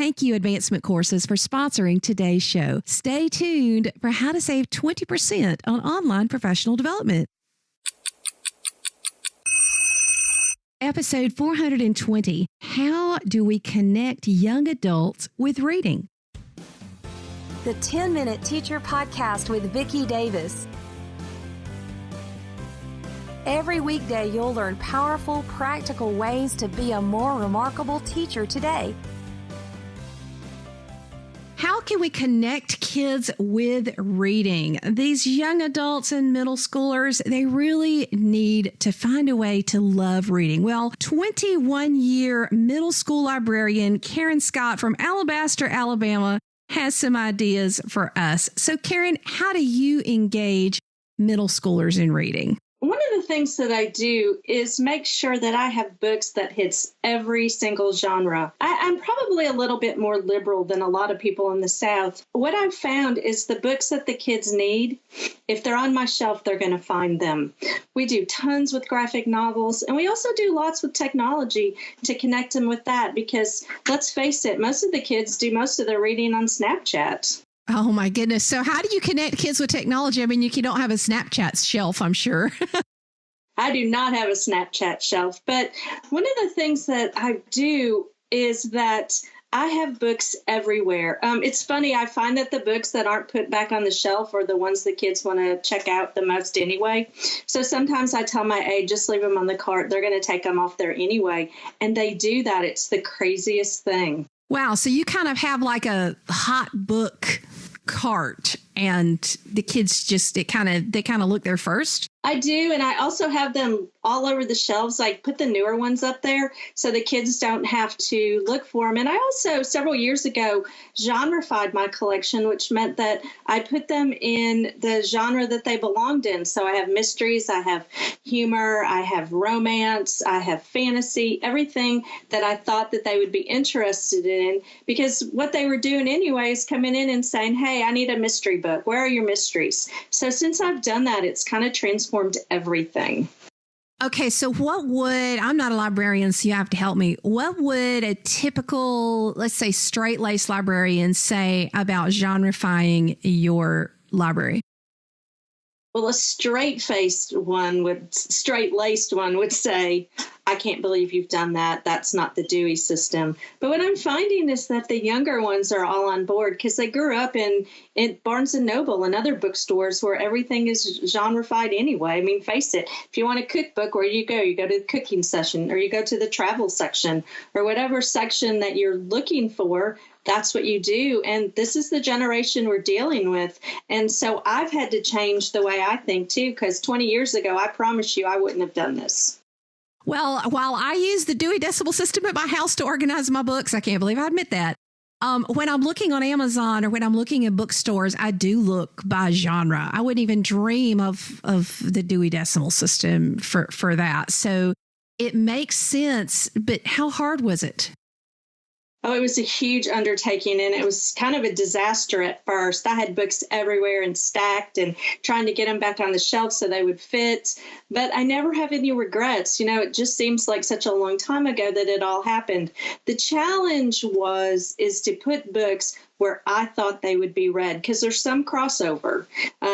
Thank you, Advancement Courses, for sponsoring today's show. Stay tuned for how to save 20% on online professional development. Episode 420, How do we connect young adults with reading? The 10-Minute Teacher Podcast with Vicki Davis. Every weekday, you'll learn powerful, practical ways to be a more remarkable teacher today. How can we connect kids with reading? These young adults and middle schoolers, they really need to find a way to love reading. Well, 21-year middle school librarian Karen Scott from Alabaster, Alabama, has some ideas for us. So, Karen, how do you engage middle schoolers in reading? One of the things that I do is make sure that I have books that hits every single genre. I'm probably a little bit more liberal than a lot of people in the South. What I've found is the books that the kids need, if they're on my shelf, they're going to find them. We do tons with graphic novels, and we also do lots with technology to connect them with that because, let's face it, most of the kids do most of their reading on Snapchat. Oh, my goodness. So how do you connect kids with technology? I mean, you don't have a Snapchat shelf, I'm sure. I do not have a Snapchat shelf, but one of the things that I do is that I have books everywhere. It's funny. I find that the books that aren't put back on the shelf are the ones the kids want to check out the most anyway. So sometimes I tell my aide, just leave them on the cart. They're going to take them off there anyway. And they do that. It's the craziest thing. Wow. So you kind of have like a hot book cart and the kids they kind of look there first. I do. And I also have them all over the shelves. I put the newer ones up there so the kids don't have to look for them. And I also, several years ago, genreified my collection, which meant that I put them in the genre that they belonged in. So I have mysteries, I have humor, I have romance, I have fantasy, everything that I thought that they would be interested in. Because what they were doing anyway is coming in and saying, hey, I need a mystery book. Where are your mysteries? So since I've done that, it's kind of transformed everything. Okay, so I'm not a librarian, so you have to help me. What would a typical, let's say, straight-laced librarian say about genreifying your library? Well, a straight-laced one would say, I can't believe you've done that. That's not the Dewey System. But what I'm finding is that the younger ones are all on board because they grew up in Barnes & Noble and other bookstores where everything is genreified anyway. I mean, face it, if you want a cookbook, where do you go? You go to the cooking section or you go to the travel section or whatever section that you're looking for. That's what you do. And this is the generation we're dealing with. And so I've had to change the way I think, too, because 20 years ago, I promise you I wouldn't have done this. Well, while I use the Dewey Decimal System at my house to organize my books, I can't believe I admit that. When I'm looking on Amazon or when I'm looking at bookstores, I do look by genre. I wouldn't even dream of the Dewey Decimal System for that. So it makes sense. But how hard was it? Oh, it was a huge undertaking, and it was kind of a disaster at first. I had books everywhere and stacked and trying to get them back on the shelf so they would fit. But I never have any regrets. You know, it just seems like such a long time ago that it all happened. The challenge is to put books where I thought they would be read, because there's some crossover.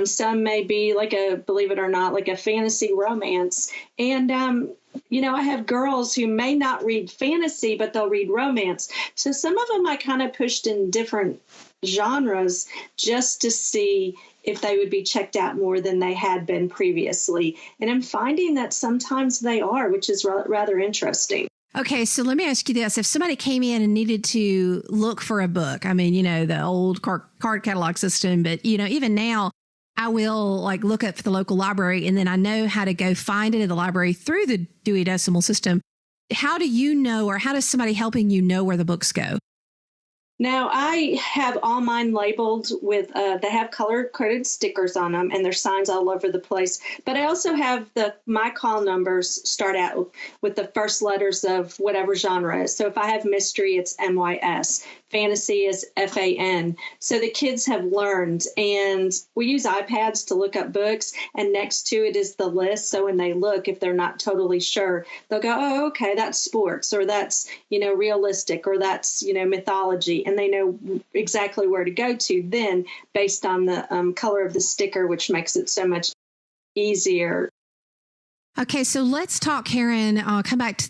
Some may be like believe it or not, like a fantasy romance. And, I have girls who may not read fantasy, but they'll read romance. So some of them I kind of pushed in different genres just to see if they would be checked out more than they had been previously. And I'm finding that sometimes they are, which is rather interesting. Okay, so let me ask you this. If somebody came in and needed to look for a book, I mean, the old card catalog system, but, even now, I will look up for the local library and then I know how to go find it at the library through the Dewey Decimal System. How do you know, or how does somebody helping you know where the books go? Now, I have all mine labeled with, they have color-coded stickers on them, and there's signs all over the place. But I also have my call numbers start out with the first letters of whatever genre is. So if I have mystery, it's MYS. Fantasy is FAN. So the kids have learned, and we use iPads to look up books, and next to it is the list. So when they look, if they're not totally sure, they'll go, oh, okay, that's sports, or that's, realistic, or that's, mythology. And they know exactly where to go to then based on the color of the sticker, which makes it so much easier. Okay, so let's talk, Karen,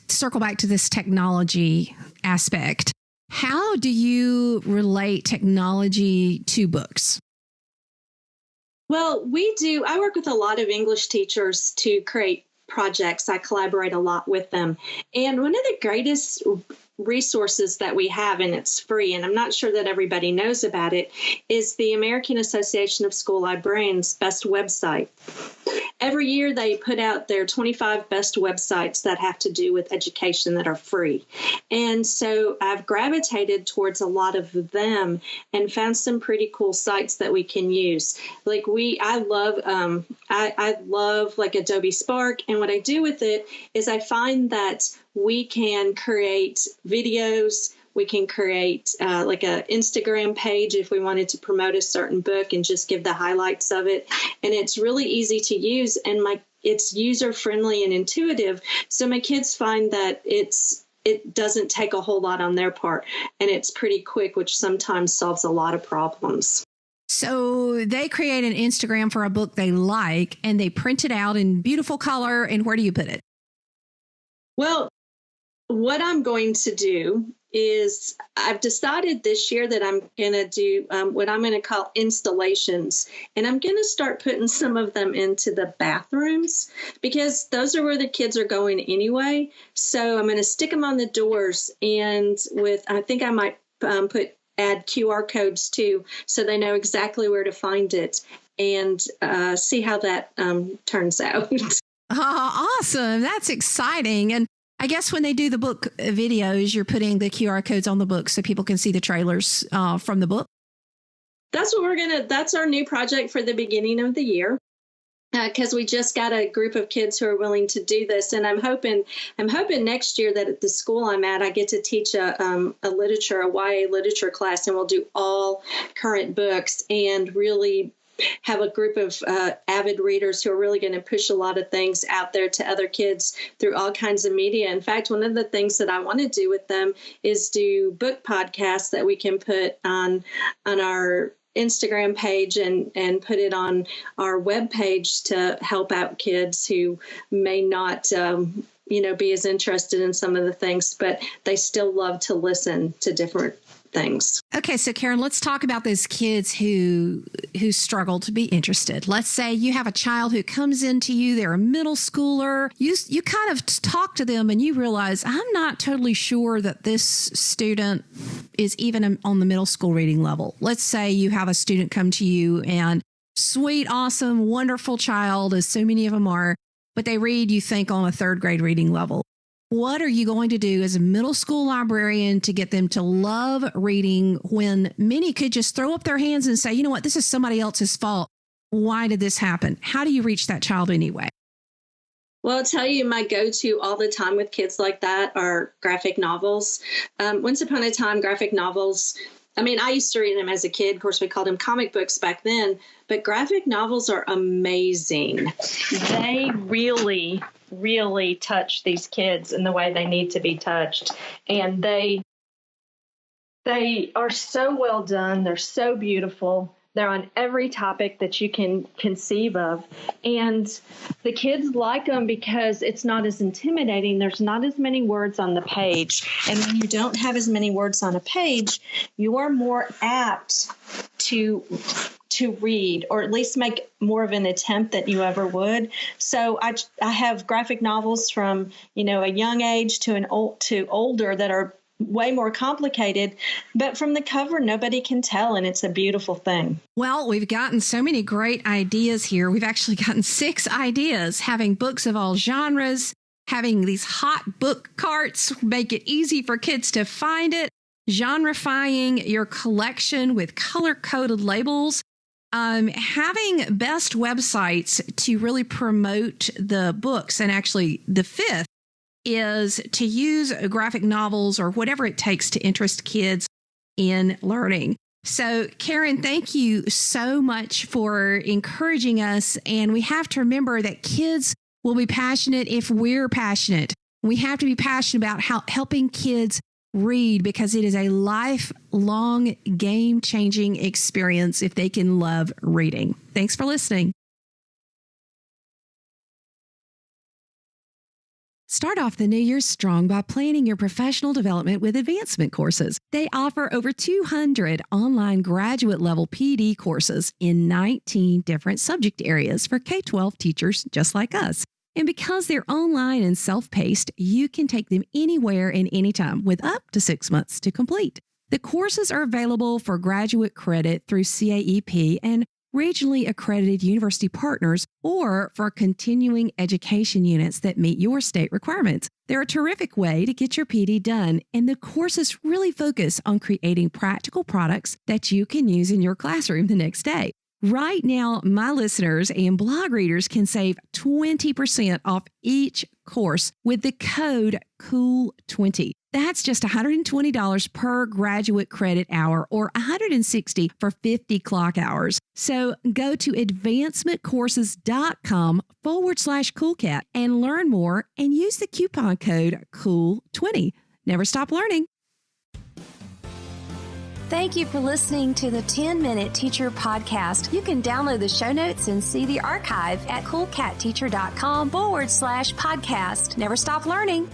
circle back to this technology aspect. How do you relate technology to books? Well, I work with a lot of English teachers to create projects. I collaborate a lot with them. And one of the greatest resources that we have, and it's free, and I'm not sure that everybody knows about it, is the American Association of School Librarians Best Website. Every year they put out their 25 best websites that have to do with education that are free. And so I've gravitated towards a lot of them and found some pretty cool sites that we can use. Like I love like Adobe Spark. And what I do with it is I find that we can create videos. We can create like an Instagram page if we wanted to promote a certain book and just give the highlights of it. And it's really easy to use, and it's user friendly and intuitive. So my kids find that it doesn't take a whole lot on their part, and it's pretty quick, which sometimes solves a lot of problems. So they create an Instagram for a book they like, and they print it out in beautiful color. And where do you put it? Well, what I'm going to do is I've decided this year that I'm going to do what I'm going to call installations. And I'm going to start putting some of them into the bathrooms because those are where the kids are going anyway. So I'm going to stick them on the doors, and I think I might add QR codes too, so they know exactly where to find it, and see how that turns out. Awesome. That's exciting. And I guess when they do the book videos, you're putting the QR codes on the book so people can see the trailers from the book. That's that's our new project for the beginning of the year. Because we just got a group of kids who are willing to do this, and I'm hoping next year that at the school I'm at, I get to teach a YA literature class, and we'll do all current books and really have a group of avid readers who are really going to push a lot of things out there to other kids through all kinds of media. In fact, one of the things that I want to do with them is do book podcasts that we can put on our Instagram page and put it on our webpage to help out kids who may not be as interested in some of the things, but they still love to listen to different things. Okay, so Karen, let's talk about those kids who struggle to be interested. Let's say you have a child who comes into you, they're a middle schooler. You kind of talk to them and you realize, I'm not totally sure that this student is even on the middle school reading level. Let's say you have a student come to you and sweet, awesome, wonderful child, as so many of them are, but they read, you think, on a third grade reading level. What are you going to do as a middle school librarian to get them to love reading when many could just throw up their hands and say, you know what, this is somebody else's fault. Why did this happen? How do you reach that child anyway? Well, I'll tell you, my go-to all the time with kids like that are graphic novels. Once upon a time, graphic novels, I used to read them as a kid. Of course, we called them comic books back then, but graphic novels are amazing. They really touch these kids in the way they need to be touched. And they are so well done. They're so beautiful. They're on every topic that you can conceive of. And the kids like them because it's not as intimidating. There's not as many words on the page. And when you don't have as many words on a page, you are more apt to read, or at least make more of an attempt than you ever would. So I have graphic novels from, a young age to older that are way more complicated, but from the cover, nobody can tell, and it's a beautiful thing. Well, we've gotten so many great ideas here. We've actually gotten 6 ideas, having books of all genres, having these hot book carts, make it easy for kids to find it. genrifying your collection with color-coded labels, having best websites to really promote the books. And actually, the fifth is to use graphic novels or whatever it takes to interest kids in learning. So, Karen, thank you so much for encouraging us. And we have to remember that kids will be passionate if we're passionate. We have to be passionate about helping kids read, because it is a lifelong, game-changing experience if they can love reading. Thanks for listening. Start off the new year strong by planning your professional development with Advancement Courses. They offer over 200 online graduate-level PD courses in 19 different subject areas for K-12 teachers just like us. And because they're online and self-paced, you can take them anywhere and anytime with up to 6 months to complete. The courses are available for graduate credit through CAEP and regionally accredited university partners, or for continuing education units that meet your state requirements. They're a terrific way to get your PD done, and the courses really focus on creating practical products that you can use in your classroom the next day. Right now, my listeners and blog readers can save 20% off each course with the code COOL20. That's just $120 per graduate credit hour, or $160 for 50 clock hours. So go to advancementcourses.com/CoolCat and learn more, and use the coupon code COOL20. Never stop learning. Thank you for listening to the 10-Minute Teacher Podcast. You can download the show notes and see the archive at coolcatteacher.com/podcast. Never stop learning.